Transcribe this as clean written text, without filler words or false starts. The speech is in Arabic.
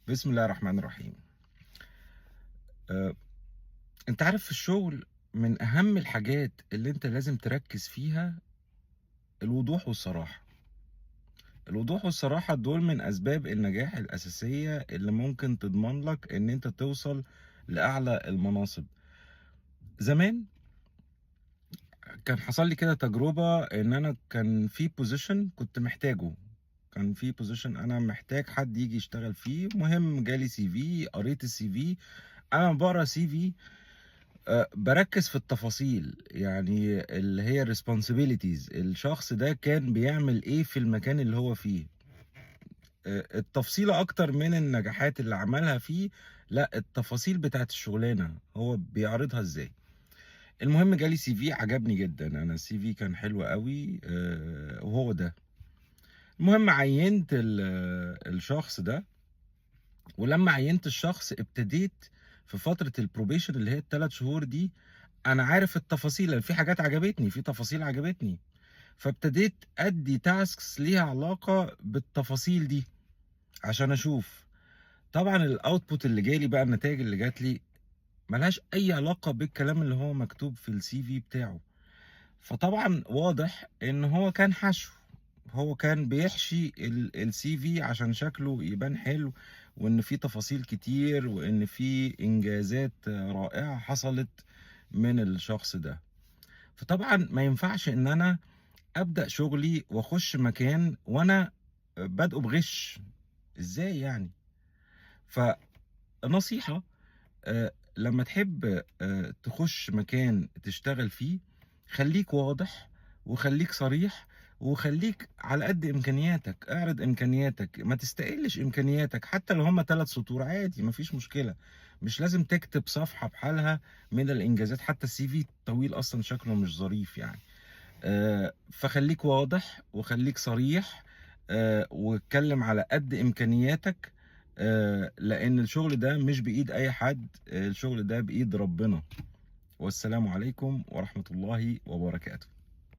بسم الله الرحمن الرحيم. آه، انت عارف في الشغل من اهم الحاجات اللي انت لازم تركز فيها الوضوح والصراحة. الوضوح والصراحة دول من اسباب النجاح الاساسية اللي ممكن تضمن لك ان انت توصل لاعلى المناصب. زمان كان حصل لي كده تجربة ان انا كان في بوزيشن كنت محتاجه. كان في بوزيشن انا محتاج حد يجي يشتغل فيه. مهم جالي سي في، قريت السي في. انا بقرا سي في بركز في التفاصيل، يعني اللي هي responsibilities الشخص ده كان بيعمل ايه في المكان اللي هو فيه. التفصيلة اكتر من النجاحات اللي عملها فيه. لا، التفاصيل بتاعت الشغلانة هو بيعرضها ازاي. المهم جالي سي في عجبني جدا، انا السي في كان حلو قوي وهو ده. المهم عينت الشخص ده. ولما عينت الشخص ابتديت في فترة البروبيشن اللي هي ال3 شهور دي. انا عارف التفاصيل لأن في حاجات عجبتني، في تفاصيل عجبتني. فابتديت ادي تاسكس ليها علاقة بالتفاصيل دي عشان اشوف. طبعا الاوتبوت اللي جالي بقى، النتائج اللي جات لي ملهاش اي علاقة بالكلام اللي هو مكتوب في السي في بتاعه. فطبعا واضح ان هو كان حشو. هو كان بيحشي السي في عشان شكله يبان حلو، وان في تفاصيل كتير، وان في انجازات رائعة حصلت من الشخص ده. فطبعا ما ينفعش ان انا ابدا شغلي واخش مكان وانا بادئه بغش. ازاي يعني؟ فنصيحة، لما تحب تخش مكان تشتغل فيه، خليك واضح وخليك صريح وخليك على قد امكانياتك. اعرض امكانياتك، ما تستقلش امكانياتك حتى لو هم 3 سطور عادي، مفيش مشكلة. مش لازم تكتب صفحة بحالها من الانجازات، حتى السي في طويل اصلا شكله مش ظريف يعني. فخليك واضح وخليك صريح. واتكلم على قد امكانياتك. لان الشغل ده مش بايد اي حد، الشغل ده بايد ربنا. والسلام عليكم ورحمة الله وبركاته.